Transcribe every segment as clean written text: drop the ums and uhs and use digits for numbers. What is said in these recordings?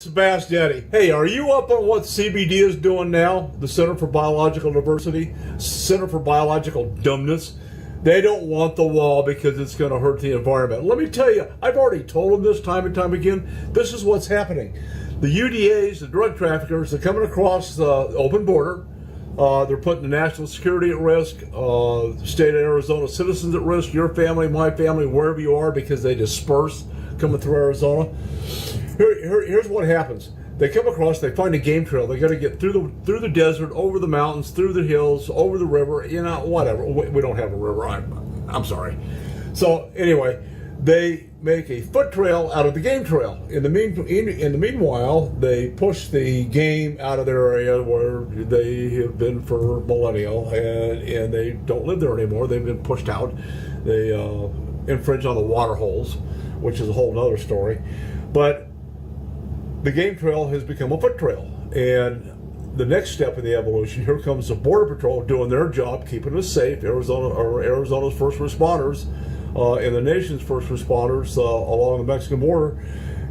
Sebastiani, hey, are you up on what CBD is doing now? The Center for Biological Diversity, Center for Biological Dumbness. They don't want the wall because it's going to hurt the environment. Let me tell you, I've already told them this time and time again. This is what's happening. The UDAs, the drug traffickers, they're coming across the open border. They're putting the national security at risk, the state of Arizona citizens at risk, your family, my family, wherever you are, because they disperse coming through Arizona. Here's what happens. They come across, they find a game trail. They got to get through the desert, over the mountains, through the hills, over the river, whatever. We don't have a river. I'm sorry. So anyway, they make a foot trail out of the game trail. In the meanwhile, they push the game out of their area where they have been for millennia, and they don't live there anymore. They've been pushed out. They infringe on the water holes, which is a whole other story. But the game trail has become a foot trail, and the next step in the evolution, here comes the Border Patrol doing their job, keeping us safe. Arizona's first responders and the nation's first responders along the Mexican border.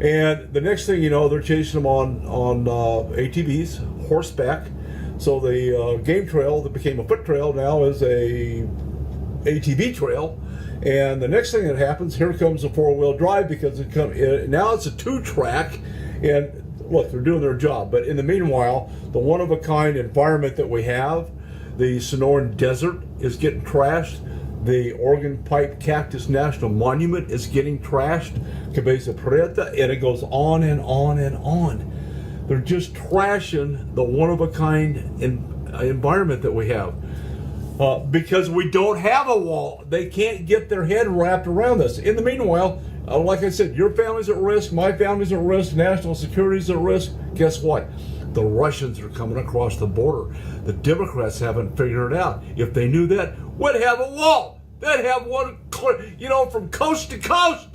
And the next thing you know, they're chasing them on ATVs, horseback. So the game trail that became a foot trail now is a ATV trail. And the next thing that happens, here comes the four-wheel drive, because now it's a two-track. And look, they're doing their job. But in the meanwhile, the one-of-a-kind environment that we have, the Sonoran Desert is getting trashed. The Oregon Pipe Cactus National Monument is getting trashed. Cabeza Prieta, and it goes on and on and on. They're just trashing the one-of-a-kind environment that we have. Because we don't have a wall. They can't get their head wrapped around this. In the meanwhile, like I said, your family's at risk, my family's at risk, national security's at risk. Guess what? The Russians are coming across the border. The Democrats haven't figured it out. If they knew that, we'd have a wall. They'd have one, from coast to coast.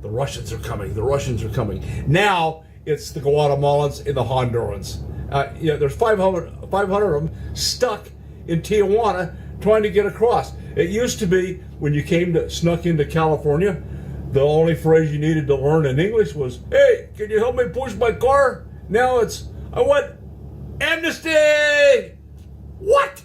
The Russians are coming. The Russians are coming. Now it's the Guatemalans and the Hondurans. There's 500 of them stuck in Tijuana trying to get across. It used to be when you snuck into California, the only phrase you needed to learn in English was, "Hey, can you help me push my car?" Now it's, "I want amnesty." What?